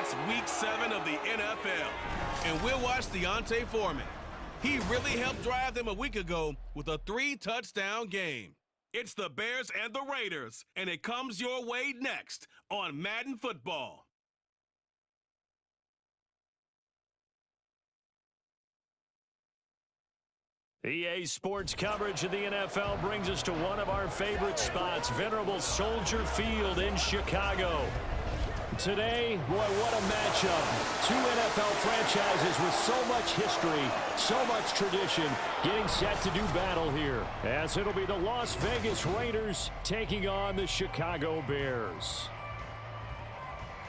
It's Week 7 of the NFL, and we'll watch Deontay Foreman. He really helped drive them a week ago with a 3-touchdown game. It's the Bears and the Raiders, and it comes your way next on Madden Football. EA Sports coverage of the NFL brings us to one of our favorite spots, venerable Soldier Field in Chicago. Today, boy, what a matchup. Two NFL franchises with so much history, so much tradition, getting set to do battle here. As it'll be the Las Vegas Raiders taking on the Chicago Bears.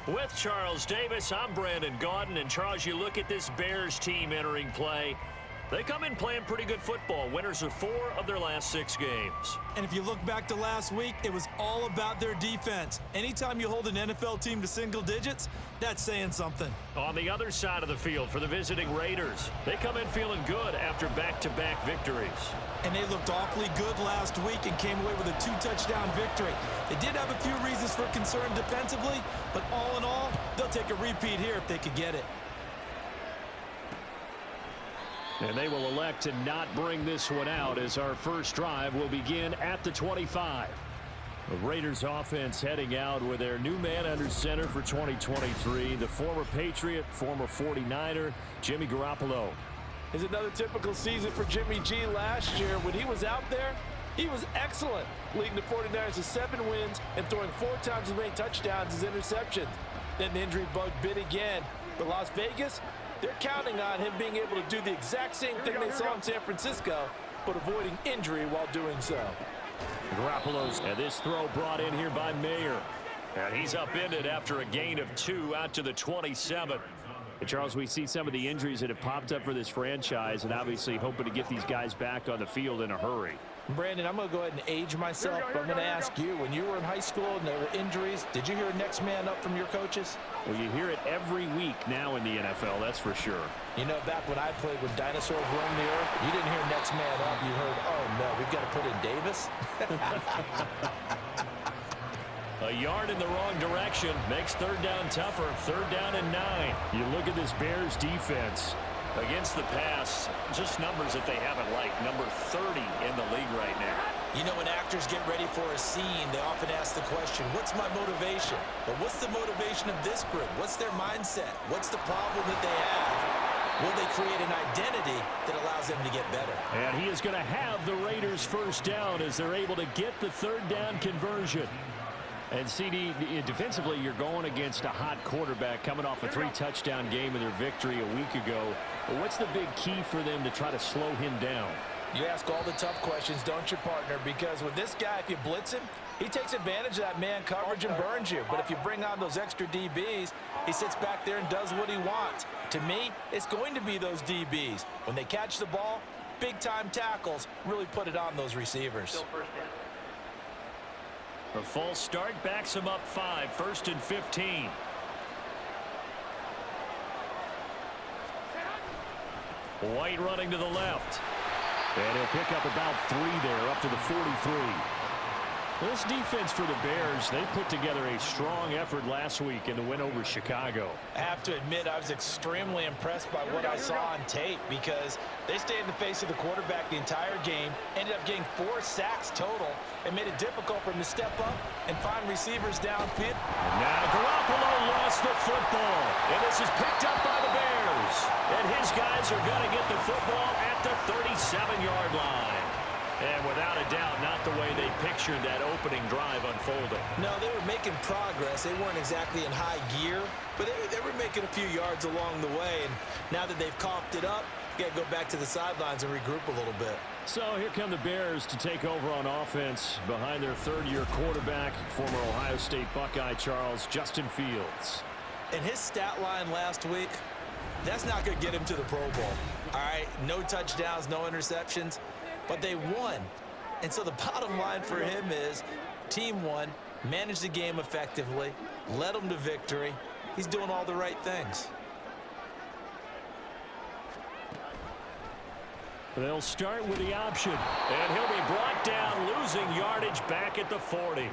With Charles Davis, I'm Brandon Gaudin. And Charles, you look at this Bears team entering play. They come in playing pretty good football. Winners of 4 of their last 6 games. And if you look back to last week, it was all about their defense. Anytime you hold an NFL team to single digits, that's saying something. On the other side of the field for the visiting Raiders, they come in feeling good after back-to-back victories. And they looked awfully good last week and came away with a 2-touchdown victory. They did have a few reasons for concern defensively, but all in all, they'll take a repeat here if they could get it. And they will elect to not bring this one out as our first drive will begin at the 25. The Raiders offense heading out with their new man under center for 2023, the former Patriot, former 49er, Jimmy Garoppolo. It's another typical season for Jimmy G. Last year, when he was out there, he was excellent, leading the 49ers to 7 wins and throwing 4 times as many touchdowns as interceptions. Then the injury bug bit again. But Las Vegas, they're counting on him being able to do the exact same thing they saw in San Francisco, but avoiding injury while doing so. Garoppolo's, and this throw brought in here by Mayer. And he's upended after a gain of 2 out to the 27. And Charles, we see some of the injuries that have popped up for this franchise, and obviously hoping to get these guys back on the field in a hurry. Brandon, I'm going to go ahead and age myself, but I'm going to ask you, when you were in high school and there were injuries, did you hear next man up from your coaches? Well, you hear it every week now in the NFL, that's for sure. You know, back when I played when dinosaurs roamed the earth, you didn't hear next man up. You heard, oh, no, we've got to put in Davis. A yard in the wrong direction makes 3rd down tougher. 3rd down and 9. You look at this Bears defense. Against the pass, just numbers that they haven't liked. Number 30 in the league right now. You know, when actors get ready for a scene, they often ask the question, what's my motivation? But what's the motivation of this group? What's their mindset? What's the problem that they have? Will they create an identity that allows them to get better? And he is going to have the Raiders first down as they're able to get the 3rd down conversion. And CD, defensively, you're going against a hot quarterback coming off a 3-touchdown game in their victory a week ago. But what's the big key for them to try to slow him down? You ask all the tough questions, don't you, partner? Because with this guy, if you blitz him, he takes advantage of that man coverage and burns you. But if you bring on those extra DBs, he sits back there and does what he wants. To me, it's going to be those DBs. When they catch the ball, big-time tackles really put it on those receivers. A false start backs him up 5, 1st and 15. White running to the left. And he'll pick up about 3 there, up to the 43. This defense for the Bears, they put together a strong effort last week in the win over Chicago. I have to admit, I was extremely impressed by what I saw on tape because they stayed in the face of the quarterback the entire game, ended up getting 4 sacks total, and made it difficult for him to step up and find receivers downfield. Now Garoppolo lost the football, and this is picked up by the Bears. And his guys are going to get the football at the 37-yard line. And without a doubt, not the way they pictured that opening drive unfolding. No, they were making progress. They weren't exactly in high gear, but they were making a few yards along the way. And now that they've coughed it up, you got to go back to the sidelines and regroup a little bit. So here come the Bears to take over on offense behind their 3rd-year quarterback, former Ohio State Buckeye Justin Fields. And his stat line last week, that's not going to get him to the Pro Bowl. All right, no touchdowns, no interceptions. But they won. And so the bottom line for him is team won, managed the game effectively, led them to victory. He's doing all the right things. They'll start with the option. And he'll be brought down, losing yardage back at the 40.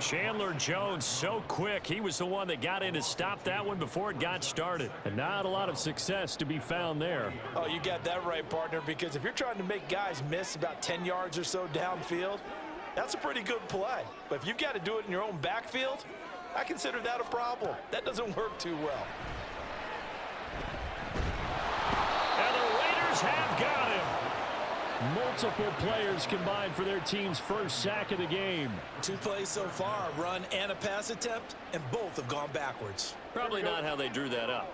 Chandler Jones so quick. He was the one that got in to stop that one before it got started. And not a lot of success to be found there. Oh, you got that right, partner, because if you're trying to make guys miss about 10 yards or so downfield, that's a pretty good play. But if you've got to do it in your own backfield, I consider that a problem. That doesn't work too well. And the Raiders have got him. Multiple players combined for their team's first sack of the game. 2 plays so far, a run and a pass attempt, and both have gone backwards. Probably not how they drew that up.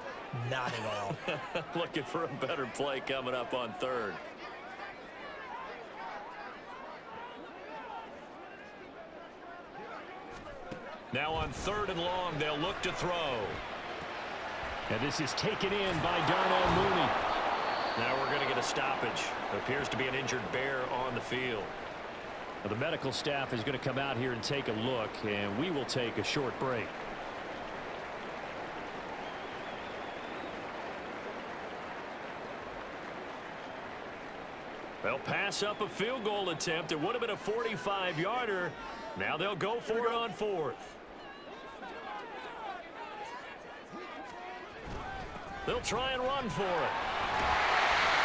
Not at all. Looking for a better play coming up on third. Now on 3rd and long, they'll look to throw. And this is taken in by Darnell Mooney. Now we're going to get a stoppage. There appears to be an injured bear on the field. Well, the medical staff is going to come out here and take a look, and we will take a short break. They'll pass up a field goal attempt. It would have been a 45-yarder. Now they'll go for it on 4th. They'll try and run for it.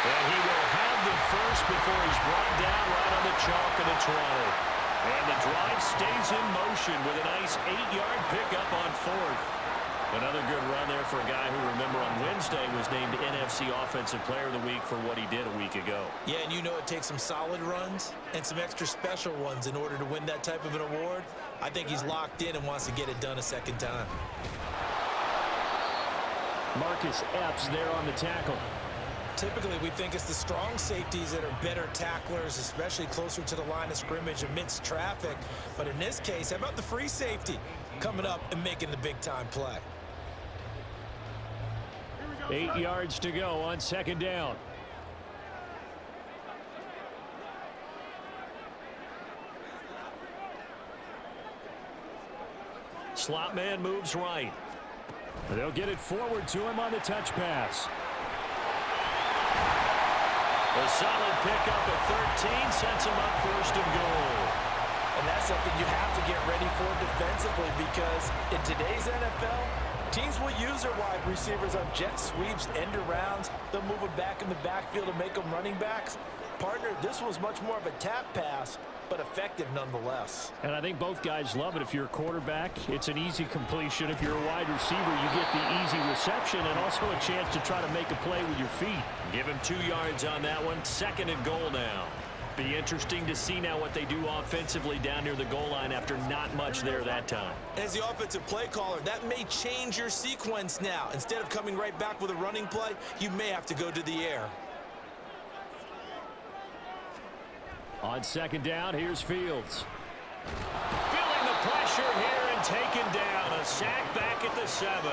And he will have the first before he's brought down right on the chalk of the 20. And the drive stays in motion with a nice 8-yard pickup on 4th. Another good run there for a guy who, remember, on Wednesday was named NFC Offensive Player of the Week for what he did a week ago. Yeah, and you know it takes some solid runs and some extra special ones in order to win that type of an award. I think he's locked in and wants to get it done a second time. Marcus Epps there on the tackle. Typically, we think it's the strong safeties that are better tacklers, especially closer to the line of scrimmage amidst traffic. But in this case, how about the free safety coming up and making the big-time play? 8 yards to go on 2nd down. Slot man moves right. They'll get it forward to him on the touch pass. A solid pickup at 13 sets him up 1st and goal. And that's something you have to get ready for defensively, because in today's NFL, teams will use their wide receivers on jet sweeps, end arounds. They'll move them back in the backfield to make them running backs. Partner, this was much more of a tap pass, but effective nonetheless. And I think both guys love it. If you're a quarterback, it's an easy completion. If you're a wide receiver, you get the easy reception and also a chance to try to make a play with your feet. Give him 2 yards on that one. 2nd and goal now. Be interesting to see now what they do offensively down near the goal line after not much there that time. As the offensive play caller, that may change your sequence now. Instead of coming right back with a running play, you may have to go to the air. On 2nd down, here's Fields. Feeling the pressure here and taken down. A sack back at the 7.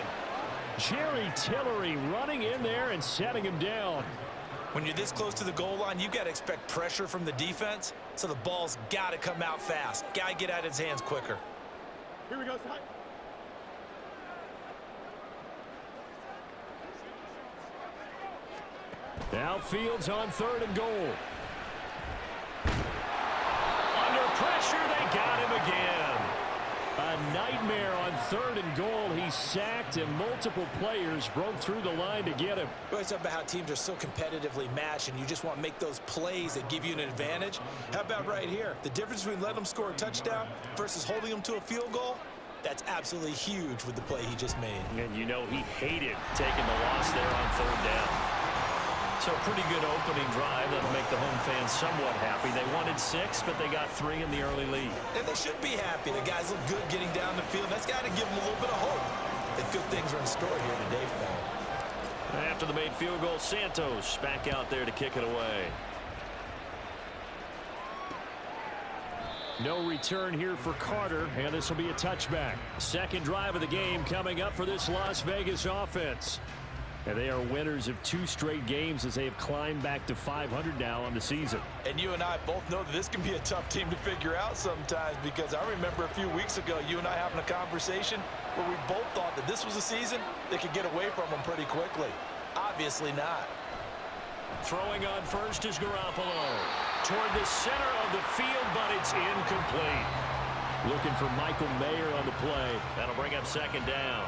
Jerry Tillery running in there and setting him down. When you're this close to the goal line, you've got to expect pressure from the defense, so the ball's got to come out fast. Got to get out of his hands quicker. Here we go. Now Fields on 3rd and goal. Under pressure, they got him again. A nightmare on 3rd and goal. He's sacked, and multiple players broke through the line to get him. We always talk about how teams are so competitively matched, and you just want to make those plays that give you an advantage. How about right here? The difference between letting them score a touchdown versus holding them to a field goal, that's absolutely huge with the play he just made. And you know he hated taking the loss there on 3rd down. So a pretty good opening drive that'll make the home fans somewhat happy. They wanted 6, but they got 3 in the early lead. And they should be happy. The guys look good getting down the field. That's got to give them a little bit of hope that good things are in store here today for them. After the made field goal, Santos back out there to kick it away. No return here for Carter, and this will be a touchback. 2nd drive of the game coming up for this Las Vegas offense. And they are winners of 2 straight games as they have climbed back to 500 now on the season. And you and I both know that this can be a tough team to figure out sometimes, because I remember a few weeks ago you and I having a conversation where we both thought that this was a season they could get away from them pretty quickly. Obviously not. Throwing on first is Garoppolo. Toward the center of the field, but it's incomplete. Looking for Michael Mayer on the play. That'll bring up second down.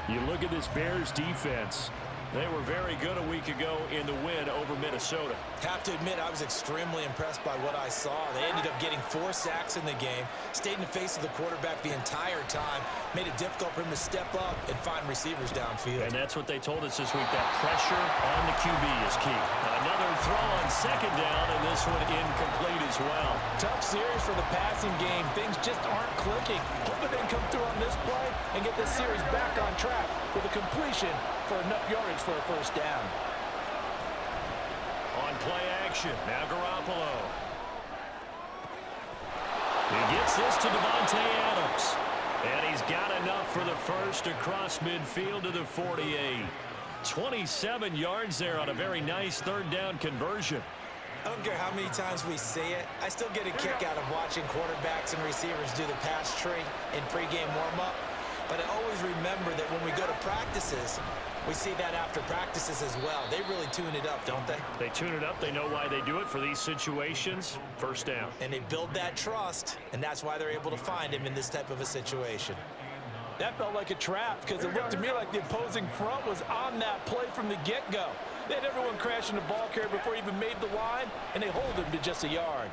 You look at this Bears defense. They were very good a week ago in the win over Minnesota. Have to admit, I was extremely impressed by what I saw. They ended up getting 4 sacks in the game, stayed in the face of the quarterback the entire time, made it difficult for him to step up and find receivers downfield. And that's what they told us this week, that pressure on the QB is key. Another throw on second down, and this one incomplete as well. Tough series for the passing game. Things just aren't clicking. Hoping they can come through on this play and get this series back on track with a completion for enough yardage for a first down. On play action, now Garoppolo. He gets this to Devontae Adams. And he's got enough for the first across midfield to the 48. 27 yards there on a very nice third down conversion. I don't care how many times we say it, I still get a kick out of watching quarterbacks and receivers do the pass tree in pregame warm-up. But I always remember that when we go to practices, we see that after practices as well. They really tune it up, don't they? They tune it up. They know why they do it for these situations. First down. And they build that trust, and that's why they're able to find him in this type of a situation. That felt like a trap because it looked to me like the opposing front was on that play from the get-go. They had everyone crashing the ball carrier before he even made the line, and they hold him to just a yard.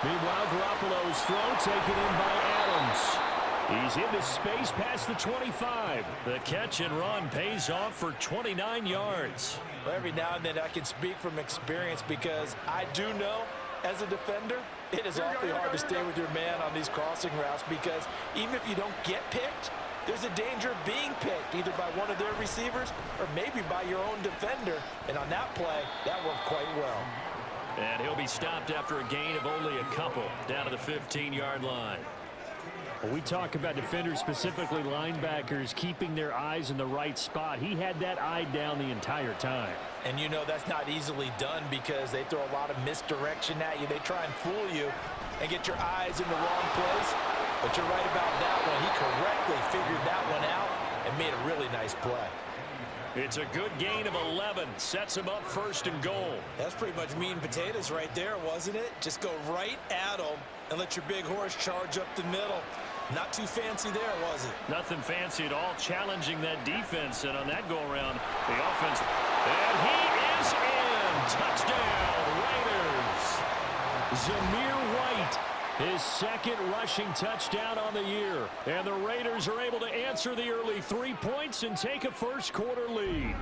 Meanwhile, Garoppolo's throw taken in by Adams. He's into space past the 25. The catch and run pays off for 29 yards. Well, every now and then I can speak from experience because I do know as a defender, it is awfully hard to stay with your man on these crossing routes because even if you don't get picked, there's a danger of being picked either by one of their receivers or maybe by your own defender. And on that play, that worked quite well. And he'll be stopped after a gain of only a couple down to the 15-yard line. When we talk about defenders, specifically linebackers, keeping their eyes in the right spot, he had that eye down the entire time. And you know that's not easily done because they throw a lot of misdirection at you. They try and fool you and get your eyes in the wrong place. But you're right about that one. He correctly figured that one out and made a really nice play. It's a good gain of 11. Sets him up first and goal. That's pretty much meat and potatoes right there, wasn't it? Just go right at him and let your big horse charge up the middle. Not too fancy there, was it? Nothing fancy at all, challenging that defense. And on that go-around, the offense. And he is in. Touchdown, Raiders. Zamir White, his second rushing touchdown on the year. And the Raiders are able to answer the early 3 points and take a first-quarter lead.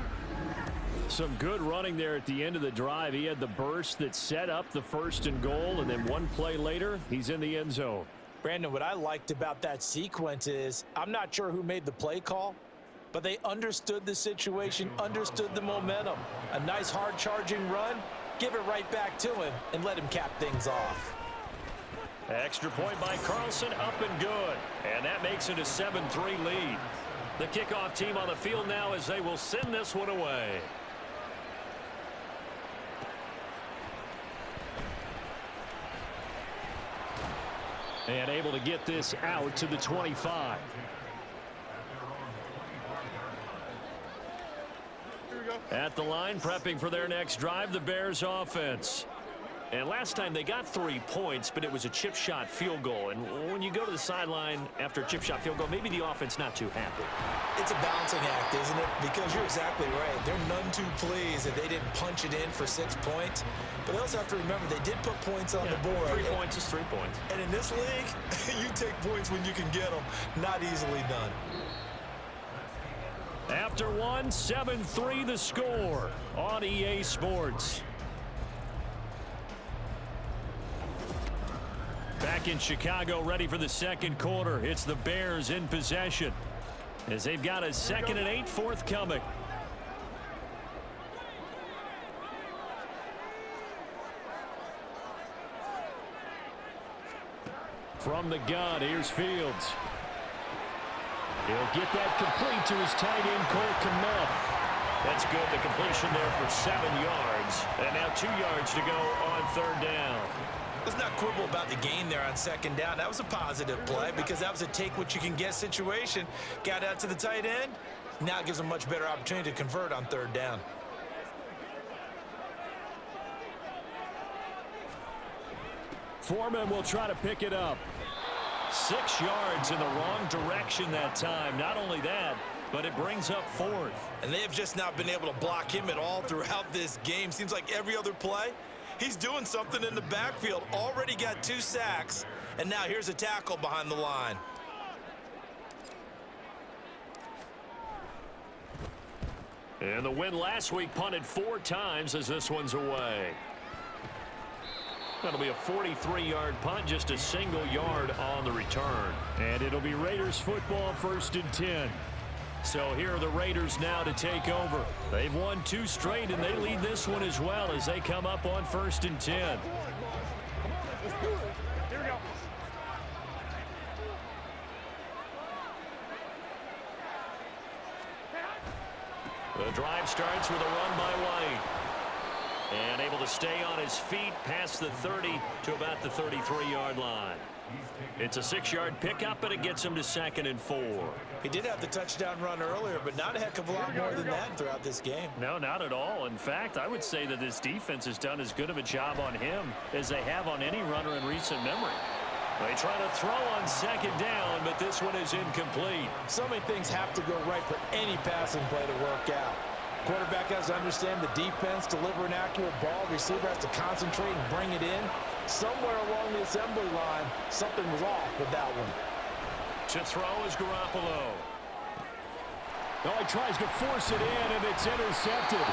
Some good running there at the end of the drive. He had the burst that set up the first and goal, and then one play later, he's in the end zone. Brandon, what I liked about that sequence is I'm not sure who made the play call, but they understood the situation, understood the momentum. A nice hard-charging run, give it right back to him, and let him cap things off. Extra point by Carlson, up and good. And that makes it a 7-3 lead. The kickoff team on the field now as they will send this one away. And able to get this out to the 25. At the line, prepping for their next drive, the Bears offense. And last time they got 3 points, but it was a chip shot field goal. And when you go to the sideline after a chip shot field goal, maybe the offense not too happy. It's a balancing act, isn't it? Because you're exactly right. They're none too pleased that they didn't punch it in for 6 points. But they also have to remember they did put points on the board. 3 points is 3 points. And in this league, you take points when you can get them. Not easily done. After one, 7-3 the score on EA Sports. Back in Chicago, ready for the second quarter. It's the Bears in possession as they've got a 2nd and 8 forthcoming. From the gun, here's Fields. He'll get that complete to his tight end, Cole Kmet. That's good. The completion there for 7 yards. And now 2 yards to go on third down. Let's not quibble about the gain there on second down. That was a positive play because that was a take-what-you-can-get situation. Got out to the tight end. Now it gives them a much better opportunity to convert on third down. Foreman will try to pick it up. 6 yards in the wrong direction that time. Not only that, but it brings up 4th. And they have just not been able to block him at all throughout this game. Seems like every other play, he's doing something in the backfield. Already got 2 sacks, and now here's a tackle behind the line. And the win last week punted 4 times as this one's away. That'll be a 43-yard punt, just a single yard on the return. And it'll be Raiders football, 1st and 10. So here are the Raiders now to take over. They've won 2 straight, and they lead this one as well as they come up on 1st and 10. Here we go. The drive starts with a run by White. And able to stay on his feet past the 30 to about the 33-yard line. It's a 6-yard pickup, and it gets him to 2nd and 4. He did have the touchdown run earlier, but not a heck of a lot more than that throughout this game. No, not at all. In fact, I would say that this defense has done as good of a job on him as they have on any runner in recent memory. They try to throw on 2nd down, but this one is incomplete. So many things have to go right for any passing play to work out. Quarterback has to understand the defense, deliver an accurate ball. Receiver has to concentrate and bring it in. Somewhere along the assembly line, something was off with that one. To throw is Garoppolo. Oh, he tries to force it in, and it's intercepted.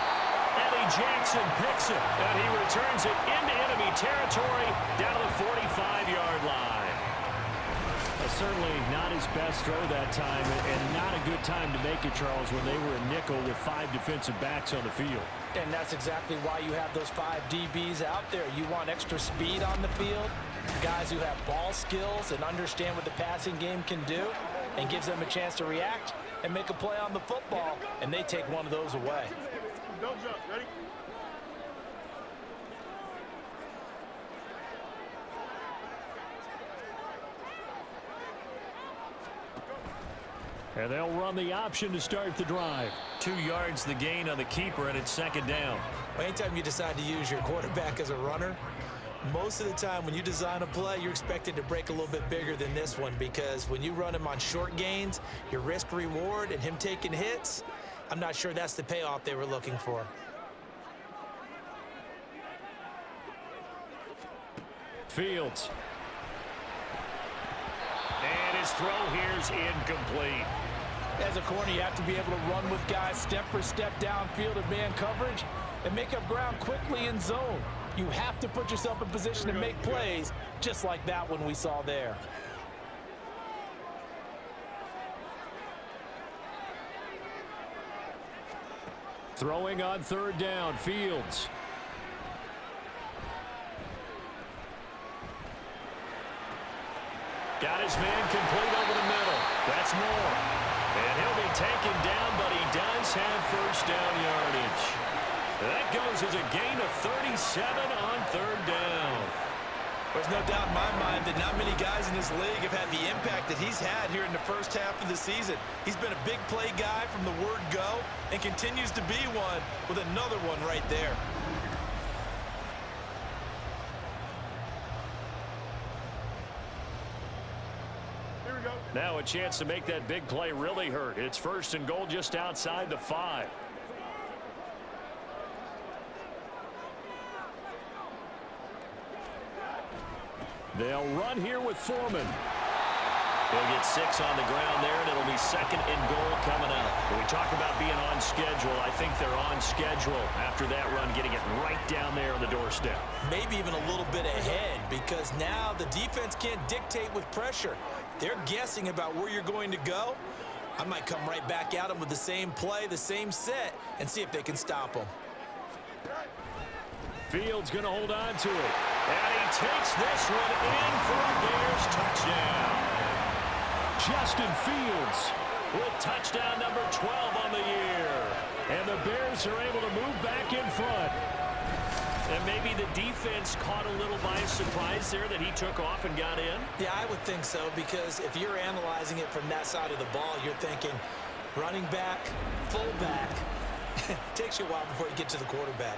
Eddie Jackson picks it, and he returns it into enemy territory down to the 45-yard line. Certainly not his best throw that time, and not a good time to make it, Charles, when they were a nickel with 5 defensive backs on the field. And that's exactly why you have those 5 DBs out there. You want extra speed on the field, guys who have ball skills and understand what the passing game can do, and gives them a chance to react and make a play on the football, and they take one of those away. Don't jump. Ready? And they'll run the option to start the drive. 2 yards the gain on the keeper, and it's 2nd down. Well, anytime you decide to use your quarterback as a runner, most of the time when you design a play, you're expected to break a little bit bigger than this one, because when you run him on short gains, your risk reward and him taking hits, I'm not sure that's the payoff they were looking for. Fields. And his throw here's incomplete. As a corner, you have to be able to run with guys step for step downfield in man coverage and make up ground quickly in zone. You have to put yourself in position to make plays, just like that one we saw there. Throwing on 3rd down, Fields. Got his man complete over the middle. That's more. And he'll be taken down, but he does have 1st down yardage. That goes as a gain of 37 on 3rd down. There's no doubt in my mind that not many guys in this league have had the impact that he's had here in the first half of the season. He's been a big play guy from the word go and continues to be one with another one right there. Here we go. Now a chance to make that big play really hurt. It's 1st and goal just outside the 5. They'll run here with Foreman. He'll get 6 on the ground there, and it'll be 2nd and goal coming up. When we talk about being on schedule, I think they're on schedule after that run, getting it right down there on the doorstep. Maybe even a little bit ahead, because now the defense can't dictate with pressure. They're guessing about where you're going to go. I might come right back at them with the same play, the same set, and see if they can stop them. Fields going to hold on to it. And he takes this one in for a Bears touchdown. Justin Fields With touchdown number 12 on the year. And the Bears are able to move back in front. And maybe the defense caught a little by surprise there that he took off and got in. Yeah, I would think so, because if you're analyzing it from that side of the ball, you're thinking running back, fullback. Takes you a while before you get to the quarterback.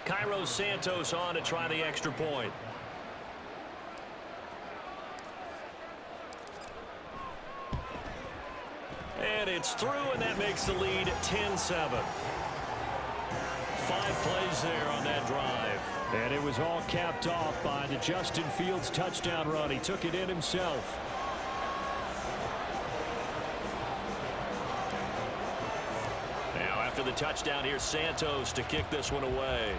Cairo Santos on to try the extra point. It's through, and that makes the lead 10-7. 5 plays there on that drive. And it was all capped off by the Justin Fields touchdown run. He took it in himself. Now after the touchdown, here's Santos to kick this one away.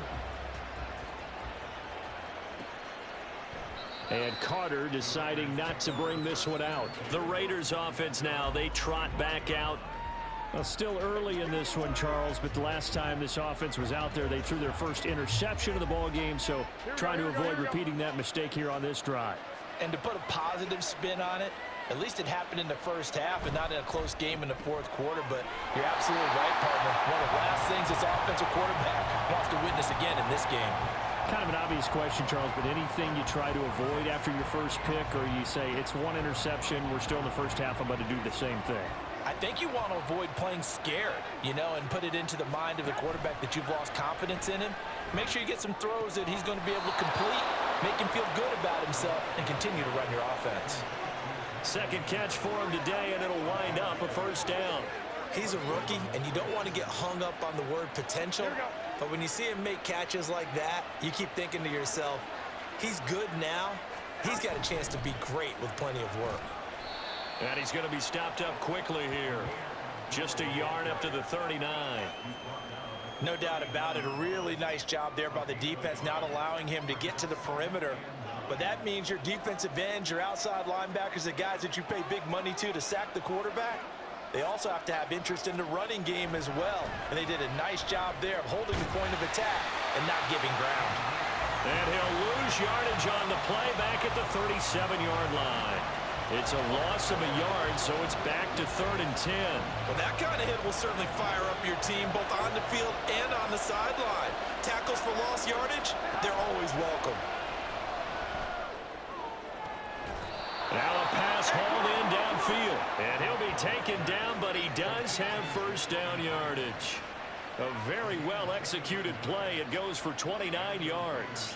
And Carter deciding not to bring this one out. The Raiders offense now, they trot back out. Well, still early in this one, Charles, but the last time this offense was out there, they threw their first interception of the ball game, so trying to avoid repeating that mistake here on this drive. And to put a positive spin on it, at least it happened in the first half and not in a close game in the fourth quarter, but you're absolutely right, partner. One of the last things this offensive quarterback wants to witness again in this game. Kind of an obvious question, Charles, but anything you try to avoid after your first pick, or you say it's one interception, we're still in the first half, I'm about to do the same thing? I think you want to avoid playing scared, and put it into the mind of the quarterback that you've lost confidence in him. Make sure you get some throws that he's going to be able to complete, make him feel good about himself, and continue to run your offense. Second catch for him today, and it'll wind up a first down. He's a rookie, and you don't want to get hung up on the word potential. But when you see him make catches like that, you keep thinking to yourself, he's good now. He's got a chance to be great with plenty of work. And he's going to be stopped up quickly here. Just a yard up to the 39. No doubt about it. A really nice job there by the defense, not allowing him to get to the perimeter. But that means your defensive ends, your outside linebackers, the guys that you pay big money to sack the quarterback, they also have to have interest in the running game as well. And they did a nice job there of holding the point of attack and not giving ground. And he'll lose yardage on the play back at the 37-yard line. It's a loss of a yard, so it's back to 3rd and 10. Well, that kind of hit will certainly fire up your team both on the field and on the sideline. Tackles for lost yardage, they're always welcome. Now a pass hauled in downfield. And he'll be taken down, but he does have first down yardage. A very well-executed play. It goes for 29 yards.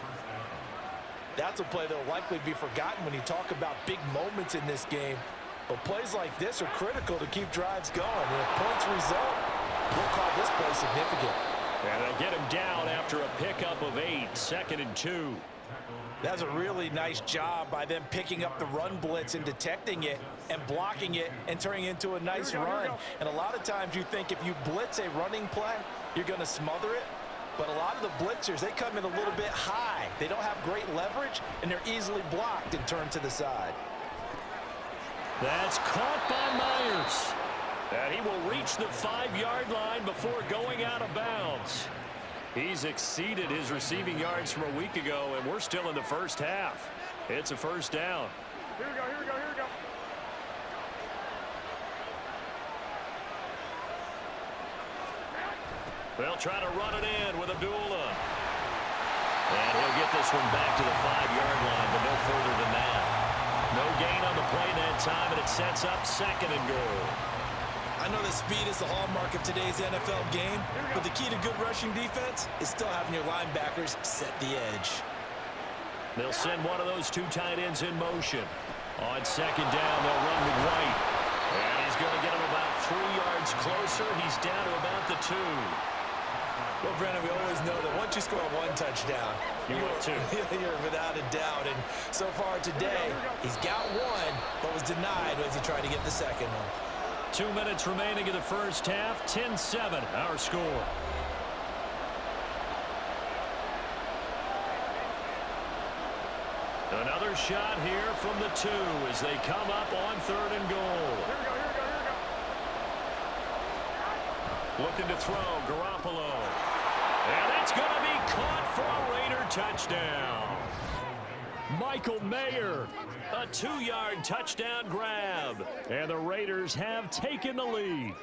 That's a play that will likely be forgotten when you talk about big moments in this game. But plays like this are critical to keep drives going. And if points result, we'll call this play significant. And they'll get him down after a pickup of 8, 2nd and 2. That's a really nice job by them picking up the run blitz and detecting it and blocking it and turning it into a nice run. And a lot of times you think if you blitz a running play, you're going to smother it. But a lot of the blitzers, they come in a little bit high. They don't have great leverage, and they're easily blocked and turned to the side. That's caught by Myers. And he will reach the 5-yard line before going out of bounds. He's exceeded his receiving yards from a week ago, and we're still in the first half. It's a first down. Here we go, here we go, here we go. They'll try to run it in with Abdullah. And he'll get this one back to the 5-yard line, but no further than that. No gain on the play that time, and it sets up 2nd and goal. I know that speed is the hallmark of today's NFL game, but the key to good rushing defense is still having your linebackers set the edge. They'll send one of those 2 tight ends in motion. On 2nd down, they'll run with White. And he's going to get him about 3 yards closer. He's down to about the 2. Well, Brennan, we always know that once you score 1 touchdown, you're without a doubt. And so far today, he's got 1, but was denied as he tried to get the second one. 2 minutes remaining in the first half. 10-7, our score. Another shot here from the 2 as they come up on 3rd and goal. Here we go, here we go, here we go. Looking to throw, Garoppolo. And it's going to be caught for a Raider touchdown. Michael Mayer. A 2-yard touchdown grab. And the Raiders have taken the lead.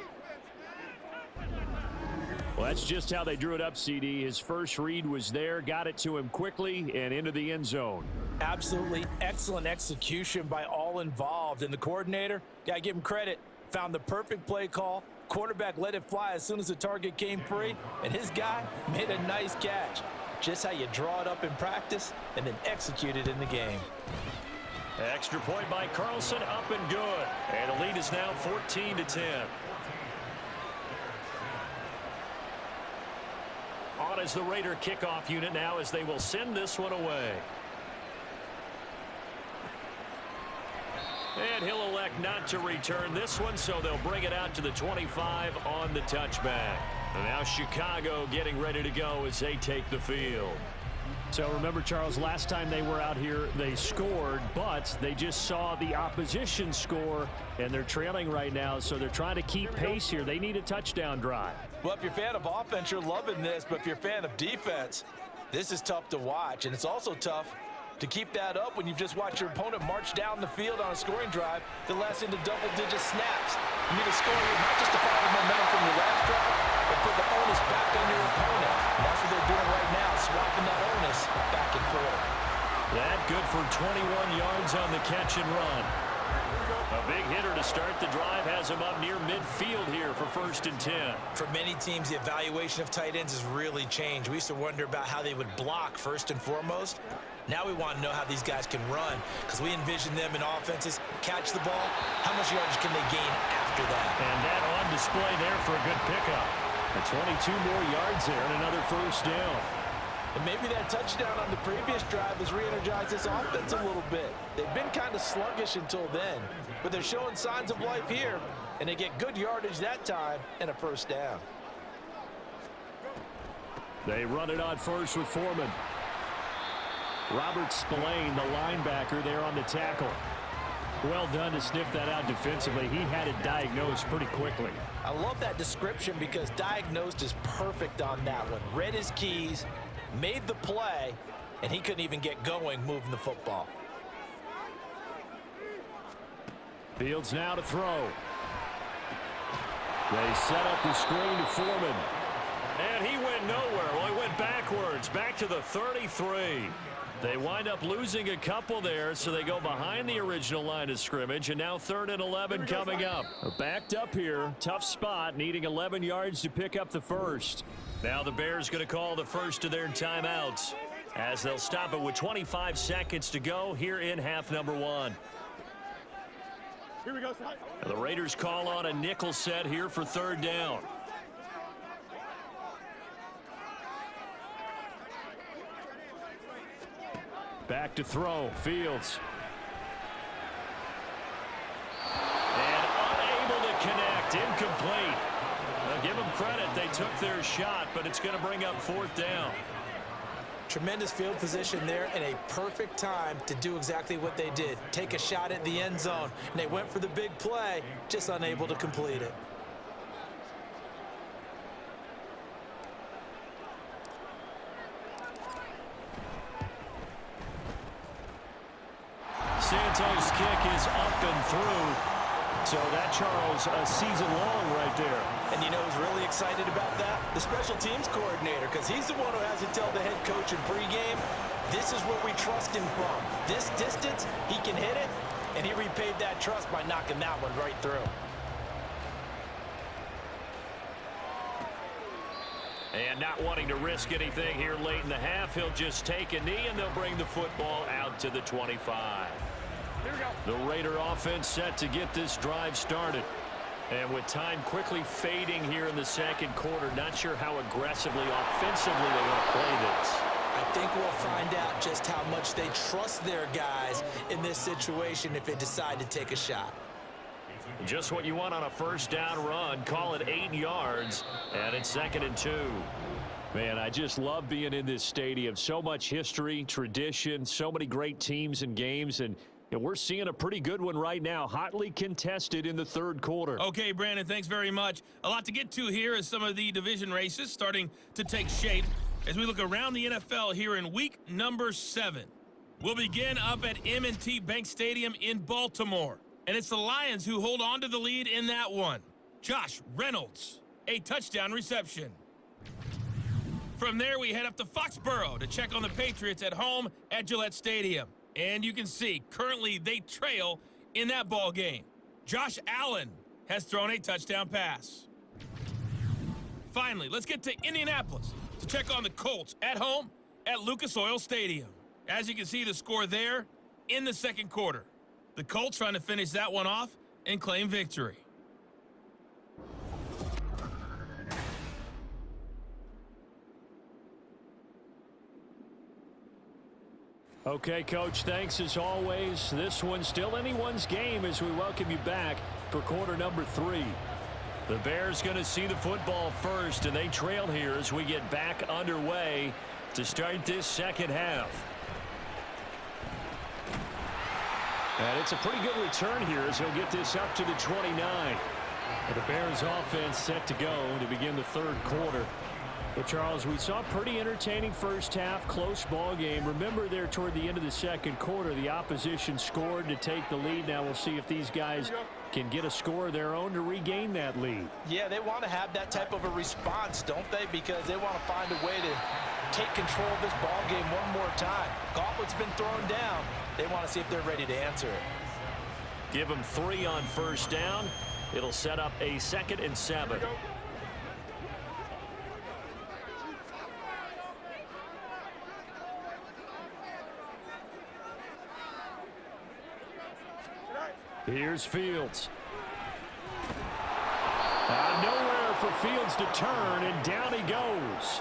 Well, that's just how they drew it up, CD. His first read was there, got it to him quickly, and into the end zone. Absolutely excellent execution by all involved. And the coordinator, got to give him credit, found the perfect play call. Quarterback let it fly as soon as the target came free, and his guy made a nice catch. Just how you draw it up in practice and then execute it in the game. Extra point by Carlson, up and good. And the lead is now 14-10. on as the Raider kickoff unit now as they will send this one away. And he'll elect not to return this one, so they'll bring it out to the 25 on the touchback. And now Chicago getting ready to go as they take the field. So remember, Charles, last time they were out here, they scored, but they just saw the opposition score, and they're trailing right now, so they're trying to keep pace here. They need a touchdown drive. Well, if you're a fan of offense, you're loving this, but if you're a fan of defense, this is tough to watch, and it's also tough to keep that up when you've just watched your opponent march down the field on a scoring drive that lasts into double-digit snaps. You need a score here not just to follow the momentum from your last drive, but put the onus back on your opponent. And that's what they're doing right now, swapping that onus back and forth. That good for 21 yards on the catch and run. A big hitter to start the drive has him up near midfield here for 1st and 10. For many teams, the evaluation of tight ends has really changed. We used to wonder about how they would block first and foremost. Now we want to know how these guys can run because we envision them in offenses, catch the ball, how much yardage can they gain after that? And that on display there for a good pickup. 22 more yards there and another 1st down. And maybe that touchdown on the previous drive has re-energized this offense a little bit. They've been kind of sluggish until then, but they're showing signs of life here, and they get good yardage that time and a 1st down. They run it on first with Foreman. Robert Spillane, the linebacker, there on the tackle. Well done to sniff that out defensively. He had it diagnosed pretty quickly. I love that description because diagnosed is perfect on that one. Read his keys, made the play, and he couldn't even get going moving the football. Fields now to throw. They set up the screen to Foreman. And he went nowhere. Well, he went backwards, back to the 33. They wind up losing a couple there, so they go behind the original line of scrimmage, and now 3rd and 11 coming up. Backed up here, tough spot, needing 11 yards to pick up the 1st. Now the Bears going to call the first of their timeouts as they'll stop it with 25 seconds to go here in half number 1. Here we go. The Raiders call on a nickel set here for 3rd down. Back to throw, Fields. And unable to connect, incomplete. Now give them credit, they took their shot, but it's going to bring up 4th down. Tremendous field position there and a perfect time to do exactly what they did. Take a shot at the end zone, and they went for the big play, just unable to complete it. Santos' kick is up and through. So that, Charles, a season long right there. And you know who's really excited about that? The special teams coordinator, because he's the one who has to tell the head coach in pregame, this is what we trust him from. This distance, he can hit it, and he repaid that trust by knocking that one right through. And not wanting to risk anything here late in the half, he'll just take a knee, and they'll bring the football out to the 25. Here we go. The Raider offense set to get this drive started. And with time quickly fading here in the 2nd quarter, not sure how aggressively, offensively they want to play this. I think we'll find out just how much they trust their guys in this situation if they decide to take a shot. Just what you want on a 1st down run. Call it 8 yards, and it's 2nd and 2. Man, I just love being in this stadium. So much history, tradition, so many great teams and games, and we're seeing a pretty good one right now, hotly contested in the 3rd quarter. Okay, Brandon, thanks very much. A lot to get to here as some of the division races starting to take shape as we look around the NFL here in week number 7. We'll begin up at M&T Bank Stadium in Baltimore. And it's the Lions who hold on to the lead in that one. Josh Reynolds, a touchdown reception. From there, we head up to Foxborough to check on the Patriots at home at Gillette Stadium. And you can see, currently they trail in that ball game. Josh Allen has thrown a touchdown pass. Finally, let's get to Indianapolis to check on the Colts at home at Lucas Oil Stadium. As you can see, the score there in the 2nd quarter. The Colts trying to finish that one off and claim victory. Okay, Coach, thanks as always. This one's still anyone's game as we welcome you back for quarter number 3. The Bears going to see the football first, and they trail here as we get back underway to start this second half. And it's a pretty good return here as he'll get this up to the 29. The Bears offense set to go to begin the third quarter. But, Charles, we saw a pretty entertaining first half, close ball game. Remember there toward the end of the second quarter, the opposition scored to take the lead. Now we'll see if these guys can get a score of their own to regain that lead. Yeah, they want to have that type of a response, don't they? Because they want to find a way to take control of this ball game one more time. Gauntlet's been thrown down. They want to see if they're ready to answer it. Give them 3 on first down. It'll set up a 2nd and 7. Here's Fields. Nowhere for Fields to turn, and down he goes.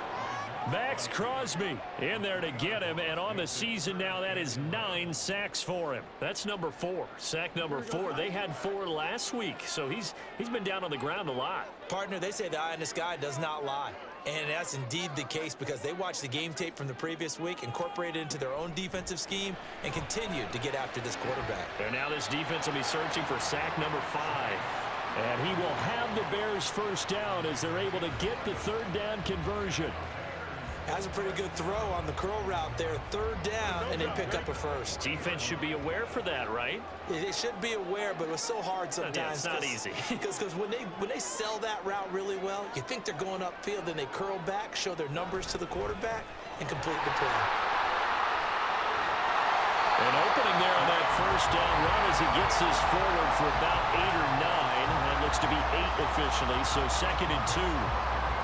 Max Crosby in there to get him, and on the season now, that is 9 sacks for him. That's number 4. Sack number 4. They had 4 last week, so he's been down on the ground a lot. Partner, they say the eye in the sky does not lie. And that's indeed the case because they watched the game tape from the previous week, incorporated it into their own defensive scheme, and continued to get after this quarterback. And now this defense will be searching for sack number 5. And he will have the Bears first down as they're able to get the third down conversion. Has a pretty good throw on the curl route there. Third down, and they pick up a first. Defense should be aware for that, right? They should be aware, but it was so hard sometimes. Yeah, it's not easy. Because when they sell that route really well, you think they're going upfield, then they curl back, show their numbers to the quarterback, and complete the play. An opening there on that first down run as he gets this forward for about 8 or 9. That looks to be 8 officially, so 2nd and 2.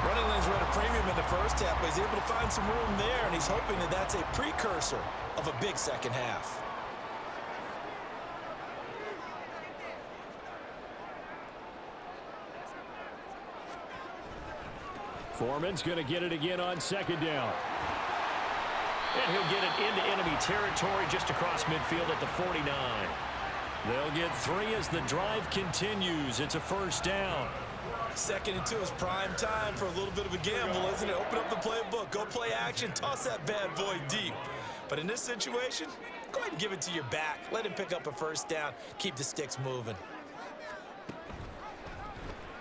Running lanes were at a premium in the first half, but he's able to find some room there, and he's hoping that that's a precursor of a big second half. Foreman's going to get it again on 2nd down. And he'll get it into enemy territory just across midfield at the 49. They'll get 3 as the drive continues. It's a first down. 2nd and 2 is prime time for a little bit of a gamble, isn't it? Open up the playbook, go play action, toss that bad boy deep. But in this situation, go ahead and give it to your back. Let him pick up a first down, keep the sticks moving.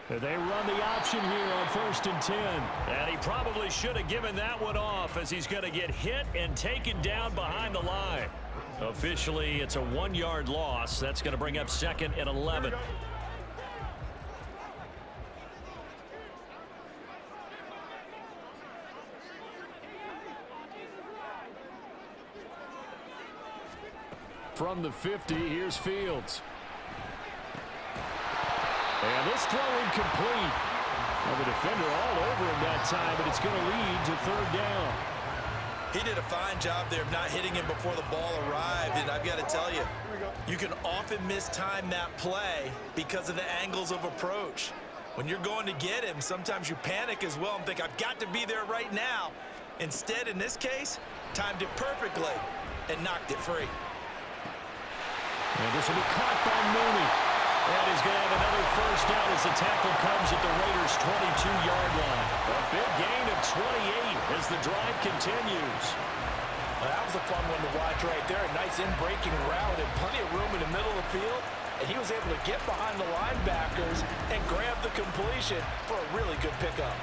They run the option here on 1st and 10. And he probably should have given that one off as he's going to get hit and taken down behind the line. Officially, it's a 1-yard loss. That's going to bring up 2nd and 11. From the 50, here's Fields. And this throw incomplete. Well, the defender all over him that time, but it's going to lead to 3rd down. He did a fine job there of not hitting him before the ball arrived, and I've got to tell you, you can often mistime that play because of the angles of approach. When you're going to get him, sometimes you panic as well and think, I've got to be there right now. Instead, in this case, timed it perfectly and knocked it free. And this will be caught by Mooney. And he's going to have another first down as the tackle comes at the Raiders' 22-yard line. A big gain of 28 as the drive continues. Well, that was a fun one to watch right there. A nice in-breaking route and plenty of room in the middle of the field. And he was able to get behind the linebackers and grab the completion for a really good pickup.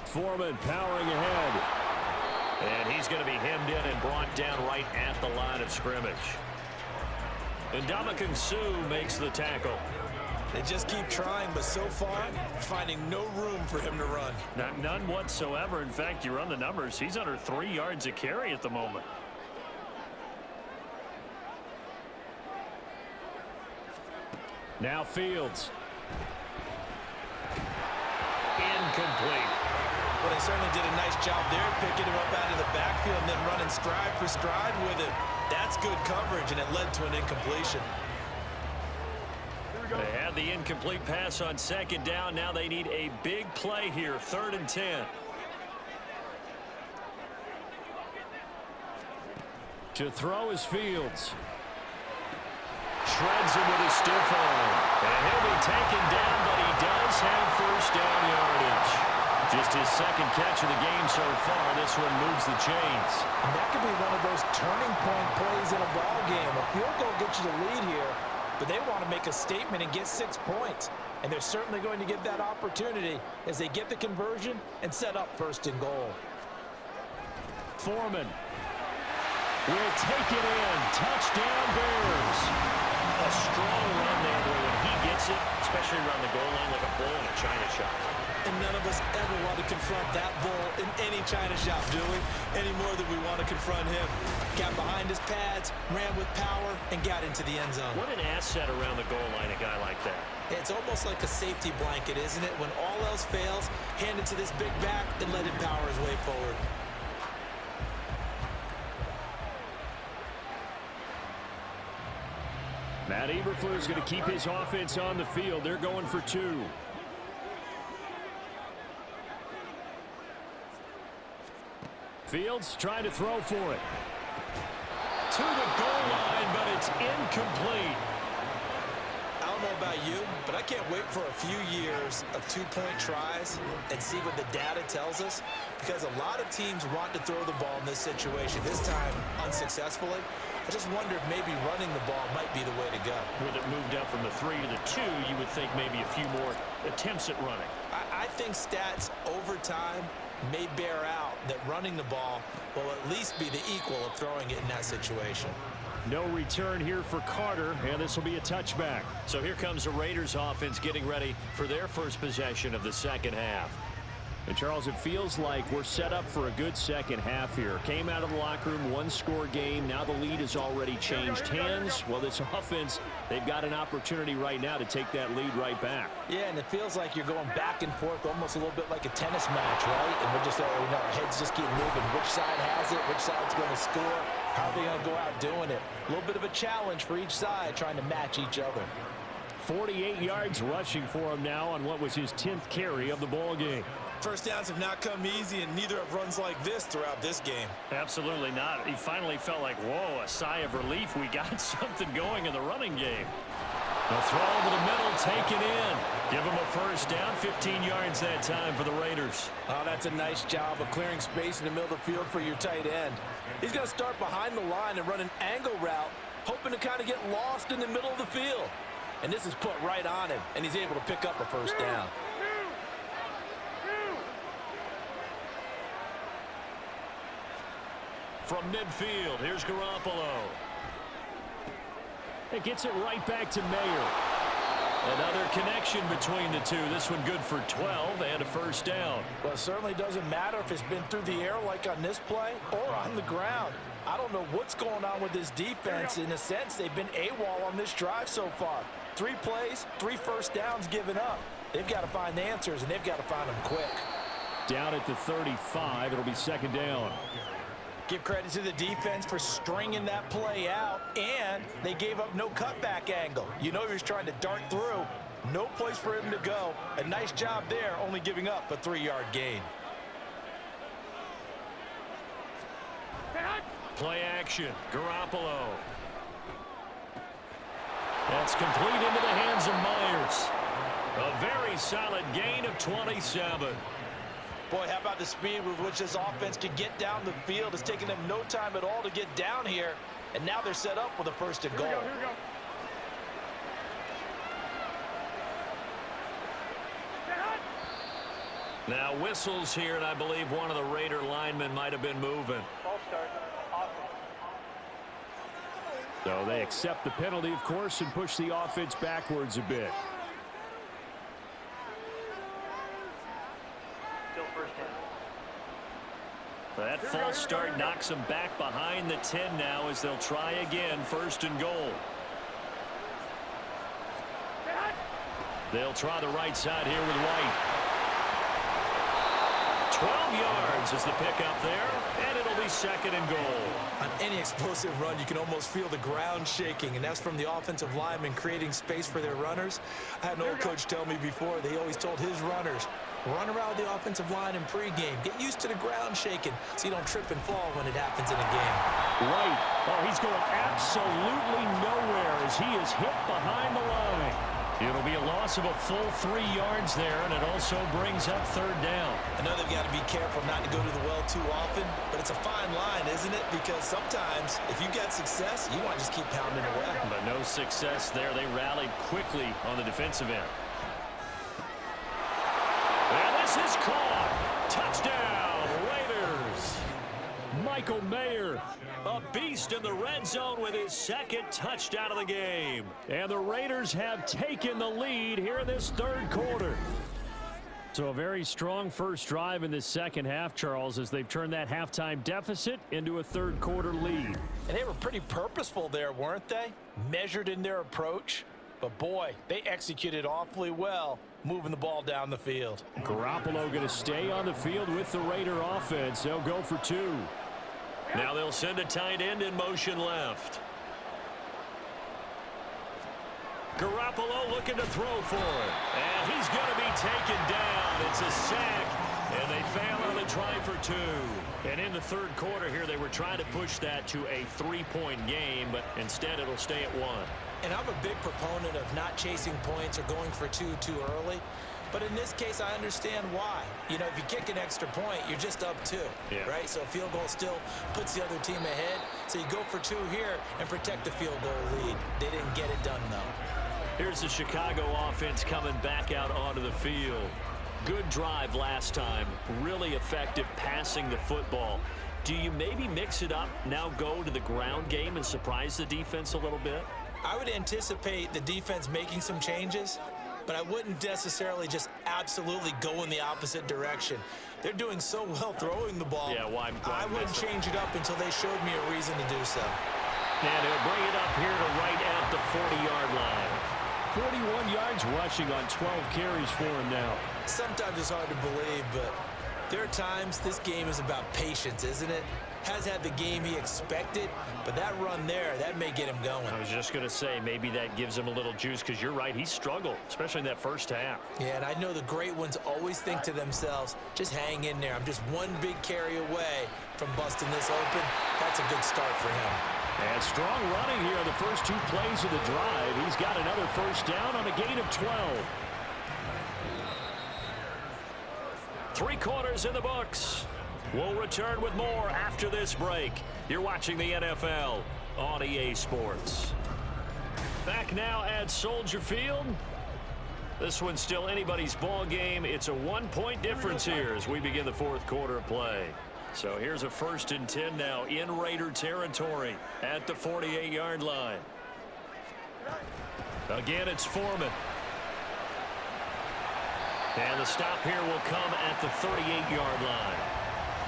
Foreman powering ahead. And he's going to be hemmed in and brought down right at the line of scrimmage. And Ndamukong Suh makes the tackle. They just keep trying, but so far, finding no room for him to run. None whatsoever. In fact, you run the numbers. He's under 3 yards a carry at the moment. Now Fields. Incomplete. Well, they certainly did a nice job there, picking him up out of the backfield and then running stride for stride with him. That's good coverage, and it led to an incompletion. They had the incomplete pass on second down. Now they need a big play here, 3rd and 10. To throw is Fields. Shreds him with a stiff arm. And he'll be taken down, but he does have first down yardage. Just his second catch of the game so far. This one moves the chains. And that could be one of those turning point plays in a ball game. A field goal gets you the lead here, but they want to make a statement and get 6 points. And they're certainly going to get that opportunity as they get the conversion and set up 1st and goal. Foreman will take it in. Touchdown Bears. A strong run there where when he gets it, especially around the goal line, like a bull in a china shop. And none of us ever want to confront that bull in any china shop, do we? Any more than we want to confront him. Got behind his pads, ran with power, and got into the end zone. What an asset around the goal line, a guy like that. It's almost like a safety blanket, isn't it? When all else fails, hand it to this big back and let him power his way forward. Matt Eberflus going to keep his offense on the field. They're going for 2. Fields trying to throw for it. To the goal line, but it's incomplete. I don't know about you, but I can't wait for a few years of 2-point tries and see what the data tells us, because a lot of teams want to throw the ball in this situation, this time unsuccessfully. I just wonder if maybe running the ball might be the way to go. With it moved up from the 3 to the 2, you would think maybe a few more attempts at running. I think stats over time may bear out that running the ball will at least be the equal of throwing it in that situation. No return here for Carter, and this will be a touchback. So here comes the Raiders offense getting ready for their first possession of the second half. And Charles, it feels like we're set up for a good second half here. Came out of the locker room, 1-score game. Now the lead has already changed hands. Well, this offense, they've got an opportunity right now to take that lead right back. Yeah, and it feels like you're going back and forth almost a little bit like a tennis match, right? And we're just, heads just keep moving. Which side has it? Which side's going to score? How are they going to go out doing it? A little bit of a challenge for each side trying to match each other. 48 yards rushing for him now on what was his 10th carry of the ball game. First downs have not come easy, and neither have runs like this throughout this game. Absolutely not. He finally felt like, whoa, a sigh of relief. We got something going in the running game. The throw over the middle, taken in. Give him a first down, 15 yards that time for the Raiders. Oh, that's a nice job of clearing space in the middle of the field for your tight end. He's going to start behind the line and run an angle route, hoping to kind of get lost in the middle of the field. And this is put right on him, and he's able to pick up a first down. From midfield, here's Garoppolo. It gets it right back to Mayer. Another connection between the two. This one good for 12 and a first down. Well, it certainly doesn't matter if it's been through the air like on this play or on the ground. I don't know what's going on with this defense. In a sense, they've been AWOL on this drive so far. 3 plays, 3 first downs given up. They've got to find the answers, and they've got to find them quick. Down at the 35, it'll be second down. Give credit to the defense for stringing that play out, and they gave up no cutback angle. You know he was trying to dart through. No place for him to go. A nice job there, only giving up a 3-yard gain. Play action, Garoppolo. That's complete into the hands of Myers. A very solid gain of 27. Boy, how about the speed with which this offense can get down the field? It's taken them no time at all to get down here, and now they're set up with a first and goal. Here we go. Now whistles here, and I believe one of the Raider linemen might have been moving. So they accept the penalty, of course, and push the offense backwards a bit. That false start knocks them back behind the 10 now as they'll try again, first and goal. They'll try the right side here with White. 12 yards is the pickup there, and it'll be second and goal. On any explosive run, you can almost feel the ground shaking, and that's from the offensive linemen creating space for their runners. I had an old coach tell me before, they always told his runners, run around the offensive line in pregame. Get used to the ground shaking so you don't trip and fall when it happens in a game. Right. Oh, he's going absolutely nowhere as he is hit behind the line. It'll be a loss of a full 3 yards there, and it also brings up third down. I know they've got to be careful not to go to the well too often, but it's a fine line, isn't it? Because sometimes if you get success, you want to just keep pounding away. But no success there. They rallied quickly on the defensive end. And this is caught. Touchdown, Raiders. Michael Mayer. A beast in the red zone with his second touchdown of the game. And the Raiders have taken the lead here in this third quarter. So a very strong first drive in the second half, Charles, as they've turned that halftime deficit into a third quarter lead. And they were pretty purposeful there, weren't they? Measured in their approach. But boy, they executed awfully well, moving the ball down the field. Garoppolo going to stay on the field with the Raider offense. They'll go for 2. Now they'll send a tight end in motion left. Garoppolo looking to throw for it. And he's going to be taken down. It's a sack. And they fail on the try for 2. And in the third quarter here, they were trying to push that to a 3-point game, but instead it'll stay at 1. And I'm a big proponent of not chasing points or going for 2 too early. But in this case, I understand why. You know, if you kick an extra point, you're just up 2, right? So a field goal still puts the other team ahead. So you go for 2 here and protect the field goal lead. They didn't get it done, though. Here's the Chicago offense coming back out onto the field. Good drive last time. Really effective passing the football. Do you maybe mix it up, now go to the ground game and surprise the defense a little bit? I would anticipate the defense making some changes, but I wouldn't necessarily just absolutely go in the opposite direction. They're doing so well throwing the ball. Yeah, well, I wouldn't change it up until they showed me a reason to do so. And he'll bring it up here to right at the 40-yard line. 41 yards rushing on 12 carries for him now. Sometimes it's hard to believe, but there are times this game is about patience, isn't it? Has had the game he expected, but that run there, that may get him going. I was just going to say, maybe that gives him a little juice, because you're right, he struggled, especially in that first half. Yeah, and I know the great ones always think to themselves, just hang in there. I'm just one big carry away from busting this open. That's a good start for him. And strong running here on the first 2 plays of the drive. He's got another first down on a gain of 12. 3 quarters in the books. We'll return with more after this break. You're watching the NFL on EA Sports. Back now at Soldier Field. This one's still anybody's ball game. It's a 1-point difference here as we begin the fourth quarter of play. So here's a 1st and 10 now in Raider territory at the 48-yard line. Again, it's Foreman. And the stop here will come at the 38-yard line.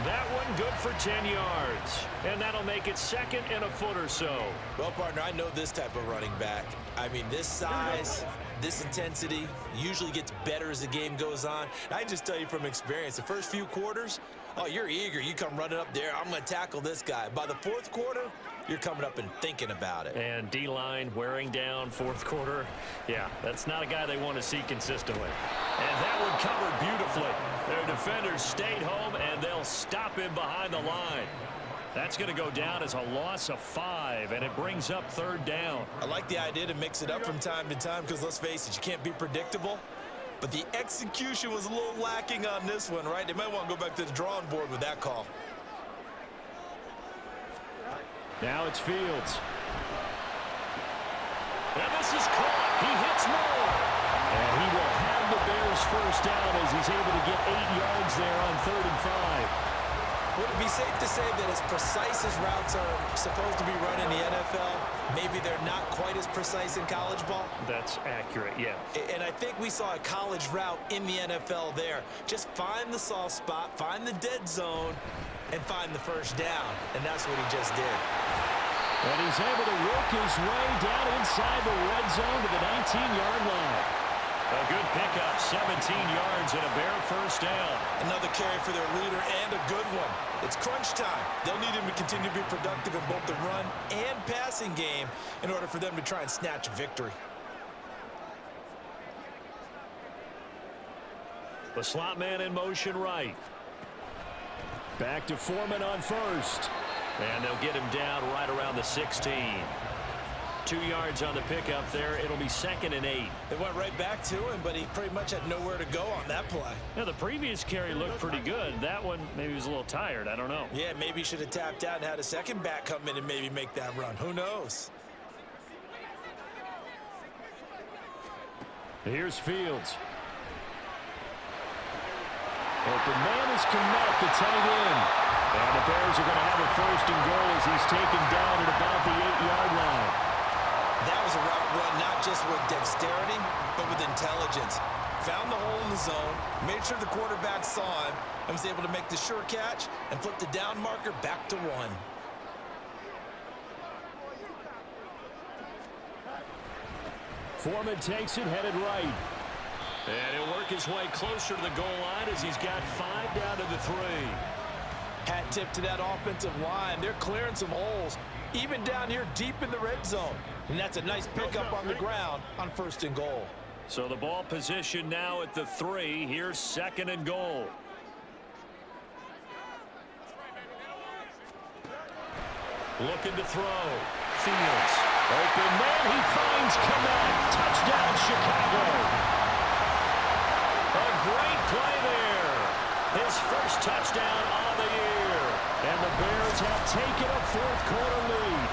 That one good for 10 yards. And that'll make it 2nd and a foot or so. Well, partner, I know this type of running back. I mean, this size, this intensity usually gets better as the game goes on. I just tell you from experience, the first few quarters, oh, you're eager. You come running up there. I'm going to tackle this guy. By the 4th quarter, you're coming up and thinking about it. And D-line wearing down 4th quarter. Yeah, that's not a guy they want to see consistently. And that one covered beautifully. Their defenders stayed home, and they'll stop him behind the line. That's going to go down as a loss of 5, and it brings up 3rd down. I like the idea to mix it up from time to time because, let's face it, you can't be predictable. But the execution was a little lacking on this one, right? They might want to go back to the drawing board with that call. Now it's Fields. And this is caught. He hits more. And he will have the Bears first down as he's able to get 8 yards there on 3rd and 5. Would it be safe to say that as precise as routes are supposed to be run in the NFL, maybe they're not quite as precise in college ball? That's accurate, yeah. And I think we saw a college route in the NFL there. Just find the soft spot, find the dead zone, and find the first down. And that's what he just did. And he's able to work his way down inside the red zone to the 19-yard line. A good 17 yards and a bare first down. Another carry for their leader and a good one. It's crunch time. They'll need him to continue to be productive in both the run and passing game in order for them to try and snatch a victory. The slot man in motion right. Back to Foreman on first. And they'll get him down right around the 16. 2 yards on the pickup there. It'll be 2nd and 8. They went right back to him, but he pretty much had nowhere to go on that play. Now, the previous carry looked pretty good. That one, maybe he was a little tired. I don't know. Yeah, maybe he should have tapped out and had a second back come in and maybe make that run. Who knows? Here's Fields. Open man is Connect, the tight end. And the Bears are going to have a 1st and goal as he's taken down at about the 8-yard line. That was a route run not just with dexterity, but with intelligence. Found the hole in the zone, made sure the quarterback saw him, and was able to make the sure catch and flip the down marker back to 1. Foreman takes it, headed right. And he'll work his way closer to the goal line as he's got 5 down to the 3. Hat tip to that offensive line. They're clearing some holes, even down here deep in the red zone. And that's a nice pickup on the ground on 1st and goal. So the ball position now at the 3. Here's 2nd and goal. Looking to throw. Fields. Open man. He finds Connect. Touchdown, Chicago. A great play there. His first touchdown on the year. And the Bears have taken a 4th quarter lead.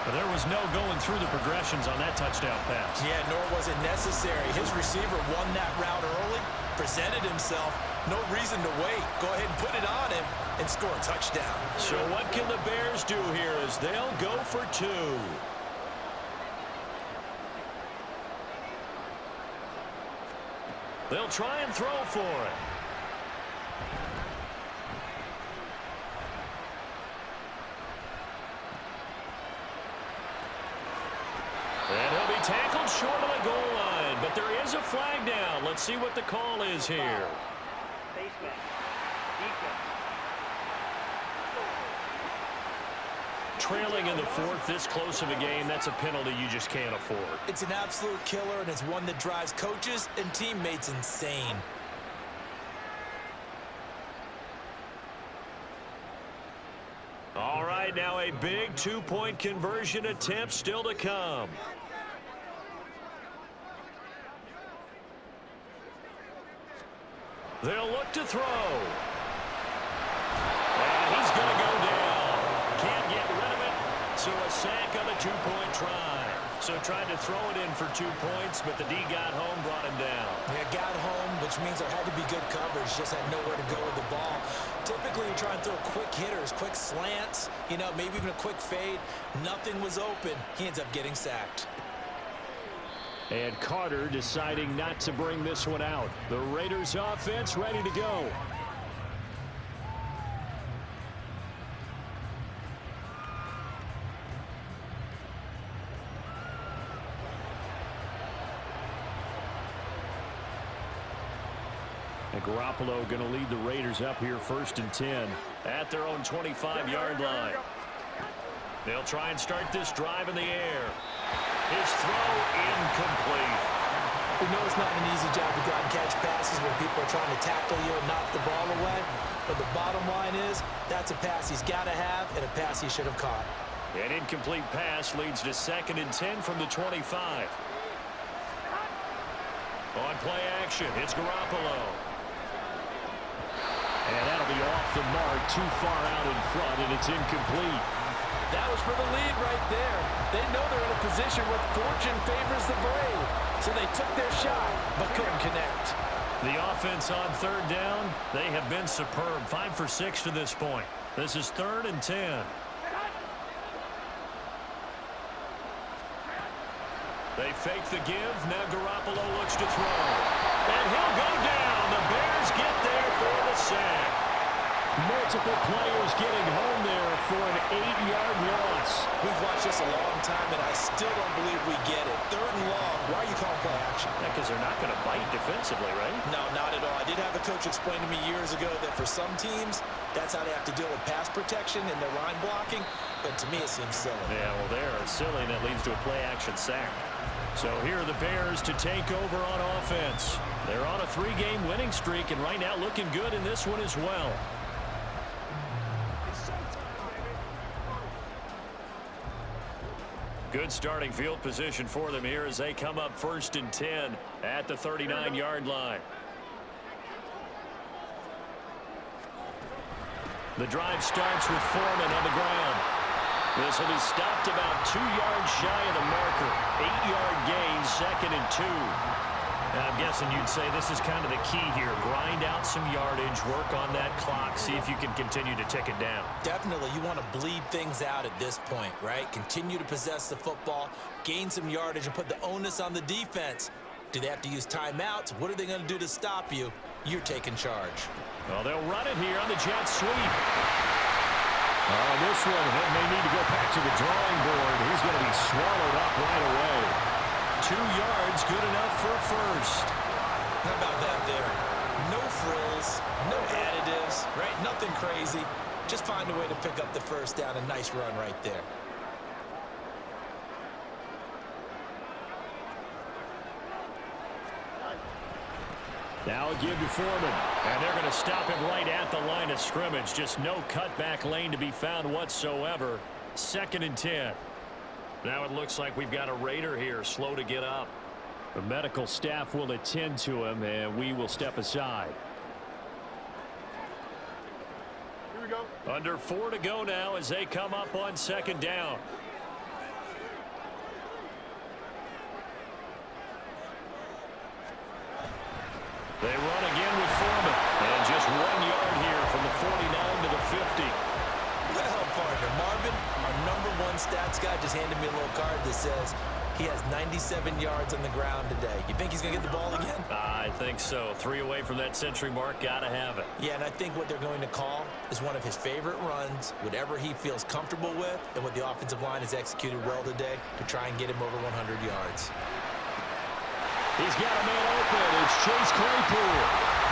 But there was no going through the progressions on that touchdown pass. Yeah, nor was it necessary. His receiver won that route early, presented himself. No reason to wait. Go ahead and put it on him and score a touchdown. So what can the Bears do here as they'll go for 2? They'll try and throw for it. And he'll be tackled short of the goal line, but there is a flag down. Let's see what the call is here. Trailing in the 4th, this close of a game, that's a penalty you just can't afford. It's an absolute killer, and it's one that drives coaches and teammates insane. All right, now a big 2-point conversion attempt still to come. They'll look to throw. And he's going to go down. Can't get rid of it. So a sack on the 2-point try. So tried to throw it in for 2 points, but the D got home, brought him down. Yeah, got home, which means there had to be good coverage. Just had nowhere to go with the ball. Typically, you try and throw quick hitters, quick slants, maybe even a quick fade. Nothing was open. He ends up getting sacked. And Carter deciding not to bring this one out. The Raiders offense ready to go. And Garoppolo going to lead the Raiders up here 1st and 10 at their own 25-yard line. They'll try and start this drive in the air. His throw incomplete. We know it's not an easy job to go out and catch passes when people are trying to tackle you and knock the ball away. But the bottom line is that's a pass he's got to have and a pass he should have caught. An incomplete pass leads to 2nd and 10 from the 25. On play action, it's Garoppolo. And that'll be off the mark, too far out in front, and it's incomplete. That was for the lead right there. They know they're in a position where fortune favors the brave. So they took their shot, but couldn't connect. The offense on 3rd down, they have been superb. 5 for 6 to this point. This is 3rd and 10. They fake the give. Now Garoppolo looks to throw. And he'll go down. The Bears get there for the sack. Multiple players getting home there for an 8-yard loss. We've watched this a long time, and I still don't believe we get it. 3rd and long. Why are you calling play action? not going to bite defensively, right? No, not at all. I did have a coach explain to me years ago that for some teams, that's how they have to deal with pass protection and their line blocking. But to me, it seems silly. Yeah, well, they're silly, and that leads to a play-action sack. So here are the Bears to take over on offense. They're on a 3-game winning streak, and right now looking good in this one as well. Good starting field position for them here as they come up 1st and 10 at the 39-yard line. The drive starts with Foreman on the ground. This will be stopped about 2 yards shy of the marker. 8-yard gain, 2nd and 2. And I'm guessing you'd say this is kind of the key here. Grind out some yardage, work on that clock, see if you can continue to tick it down. Definitely, you want to bleed things out at this point, right? Continue to possess the football, gain some yardage, and put the onus on the defense. Do they have to use timeouts? What are they going to do to stop you? You're taking charge. Well, they'll run it here on the jet sweep. This one may need to go back to the drawing board. He's going to be swallowed up right away. 2 yards, good enough for a first. How about that there? No frills, no additives, right? Nothing crazy. Just find a way to pick up the first down. A nice run right there. Now a give to Foreman. And they're going to stop him right at the line of scrimmage. Just no cutback lane to be found whatsoever. 2nd and 10. Now it looks like we've got a Raider here, slow to get up. The medical staff will attend to him, and we will step aside. Here we go. Under 4 to go now as they come up on 2nd down. They run again with Foreman. And just 1 yard here from the 49 to the 50. Well, partner, Marvin, our #1 stats guy, just handed me a little card that says he has 97 yards on the ground today. You think he's going to get the ball again? I think so. 3 away from that century mark. Got to have it. Yeah, and I think what they're going to call is one of his favorite runs, whatever he feels comfortable with, and what the offensive line has executed well today to try and get him over 100 yards. He's got a man open. It's Chase Claypool.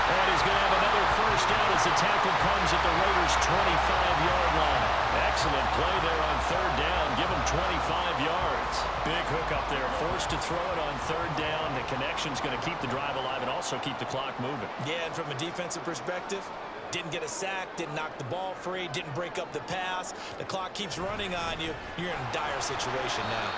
And he's going to have another first down as the tackle comes at the Raiders' 25-yard line. Excellent play there on 3rd down. Give him 25 yards. Big hook up there. Forced to throw it on 3rd down. The connection's going to keep the drive alive and also keep the clock moving. Yeah, and from a defensive perspective, didn't get a sack, didn't knock the ball free, didn't break up the pass. The clock keeps running on you. You're in a dire situation now.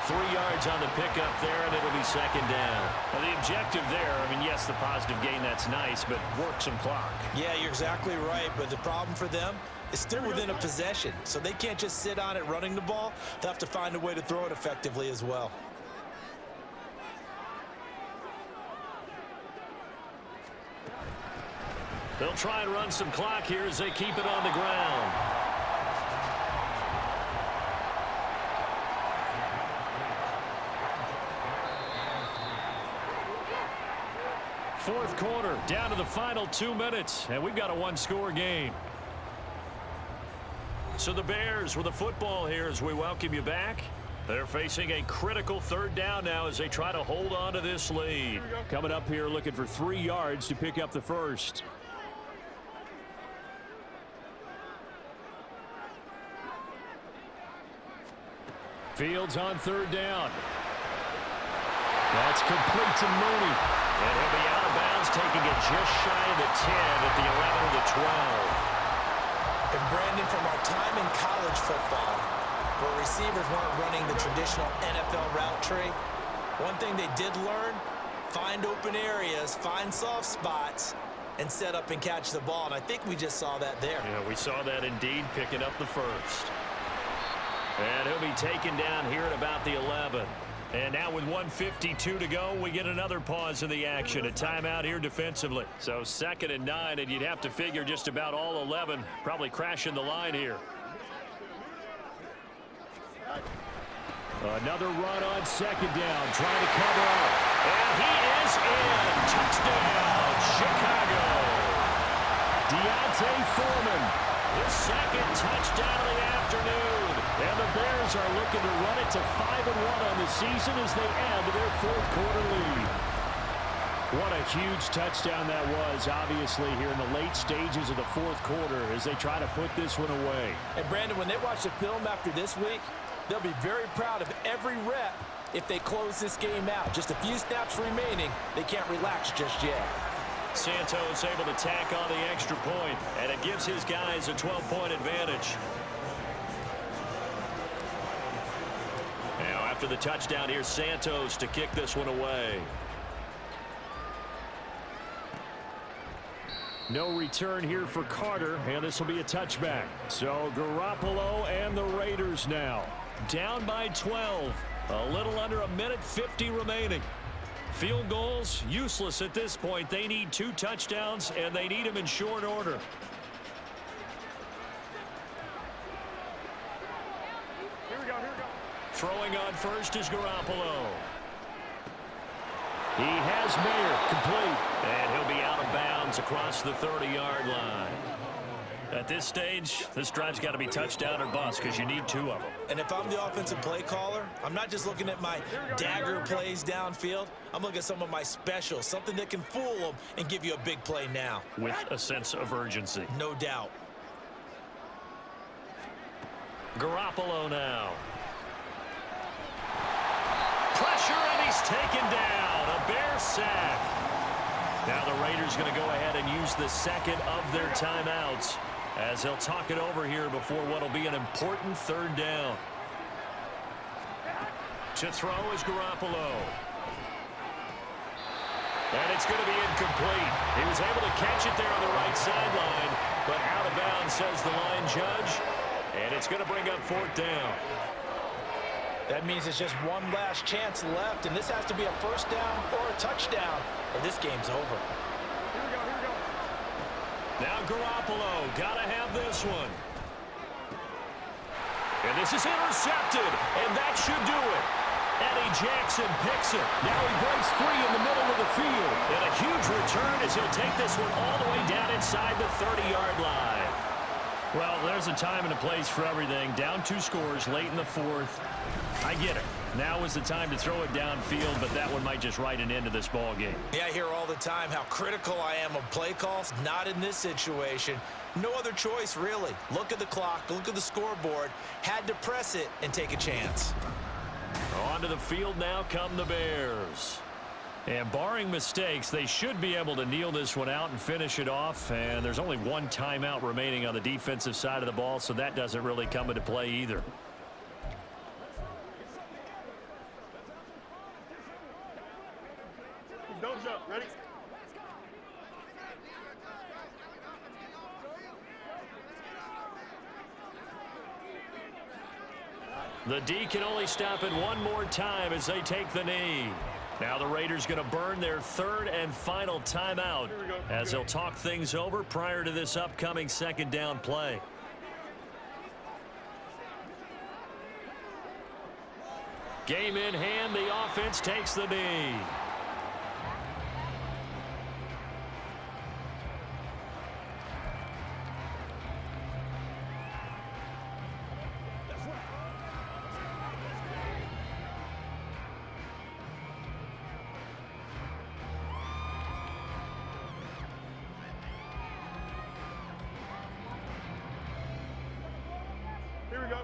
3 yards on the pickup there, and it'll be 2nd down. Well, the objective there, I mean, yes, the positive gain, that's nice, but work some clock. Yeah, you're exactly right, but the problem for them is still within a possession, so they can't just sit on it running the ball. They'll have to find a way to throw it effectively as well. They'll try and run some clock here as they keep it on the ground. Fourth quarter, down to the final 2 minutes, and we've got a 1-score game. So the Bears with the football here as we welcome you back. They're facing a critical 3rd down now as they try to hold on to this lead. Coming up here looking for 3 yards to pick up the first. Fields on 3rd down. That's complete to Mooney. And he'll be out of bounds, taking it just shy of the 10 at the 11 of the 12. And Brandon, from our time in college football, where receivers weren't running the traditional NFL route tree, one thing they did learn, find open areas, find soft spots, and set up and catch the ball. And I think we just saw that there. Yeah, we saw that indeed, picking up the first. And he'll be taken down here at about the 11. And now with 1:52 to go, we get another pause in the action. A timeout here defensively. So 2nd and 9, and you'd have to figure just about all 11 probably crashing the line here. Another run on 2nd down, trying to cover up. And he is in. Touchdown, Chicago. D'Onta Foreman, his 2nd touchdown of the afternoon. And the Bears are looking to run it to 5-1 on the season as they add to their 4th quarter lead. What a huge touchdown that was, obviously, here in the late stages of the fourth quarter as they try to put this one away. And, Brandon, when they watch the film after this week, they'll be very proud of every rep if they close this game out. Just a few snaps remaining. They can't relax just yet. Santos able to tack on the extra point, and it gives his guys a 12-point advantage. Now, after the touchdown, here's Santos to kick this one away. No return here for Carter, and this will be a touchback. So Garoppolo and the Raiders now down by 12. A little under a minute 50 remaining. Field goals useless at this point. They need 2 touchdowns, and they need them in short order. Here we go. Throwing on first is Garoppolo. He has Mayer complete, and he'll be out of bounds across the 30-yard line. At this stage, this drive's got to be touchdown or bust because you need 2 of them. And if I'm the offensive play caller, I'm not just looking at my dagger plays downfield. I'm looking at some of my specials, something that can fool them and give you a big play now. With a sense of urgency. No doubt. Garoppolo now. Pressure, and he's taken down. A Bear sack. Now the Raiders going to go ahead and use the second of their timeouts as they'll talk it over here before what will be an important 3rd down. To throw is Garoppolo. And it's going to be incomplete. He was able to catch it there on the right sideline, but out of bounds, says the line judge. And it's going to bring up 4th down. That means it's just one last chance left, and this has to be a 1st down or a touchdown, or this game's over. Here we go. Now Garoppolo, gotta have this one. And this is intercepted, and that should do it. Eddie Jackson picks it. Now he breaks free in the middle of the field. And a huge return as he'll take this one all the way down inside the 30-yard line. Well, there's a time and a place for everything. Down 2 scores late in the 4th. I get it. Now is the time to throw it downfield, but that one might just write an end to this ball game. Yeah, I hear all the time how critical I am of play calls. Not in this situation. No other choice, really. Look at the clock. Look at the scoreboard. Had to press it and take a chance. Onto the field now come the Bears. And barring mistakes, they should be able to kneel this one out and finish it off. And there's only 1 timeout remaining on the defensive side of the ball, so that doesn't really come into play either. Nose up. Ready? The D can only stop it 1 more time as they take the knee. Now the Raiders going to burn their 3rd and final timeout as they'll talk things over prior to this upcoming 2nd down play. Game in hand, the offense takes the knee. Here we go.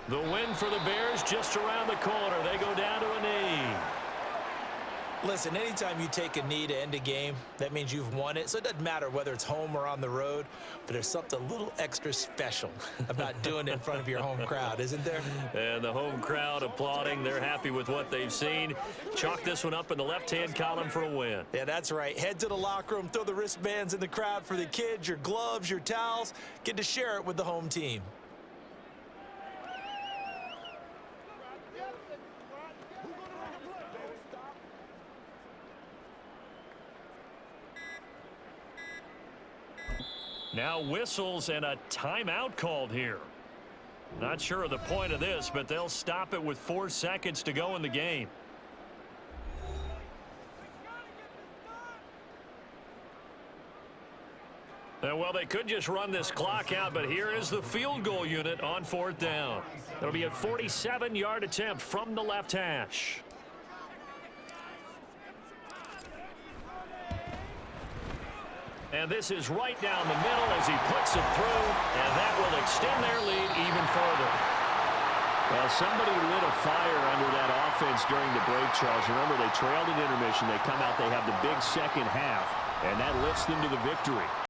The win for the Bears just around the corner. They go down to a knee. Listen, anytime you take a knee to end a game, that means you've won it. So it doesn't matter whether it's home or on the road, but there's something a little extra special about doing it in front of your home crowd, isn't there? And the home crowd applauding. They're happy with what they've seen. Chalk this one up in the left-hand column for a win. Yeah, that's right. Head to the locker room, throw the wristbands in the crowd for the kids, your gloves, your towels. Get to share it with the home team. Now whistles and a timeout called here. Not sure of the point of this, but they'll stop it with 4 seconds to go in the game. Well, they could just run this clock out, but here is the field goal unit on 4th down. It'll be a 47-yard attempt from the left hash. And this is right down the middle as he puts it through, and that will extend their lead even further. Well, somebody lit a fire under that offense during the break, Charles. Remember, they trailed at intermission. They come out, they have the big second half, and that lifts them to the victory.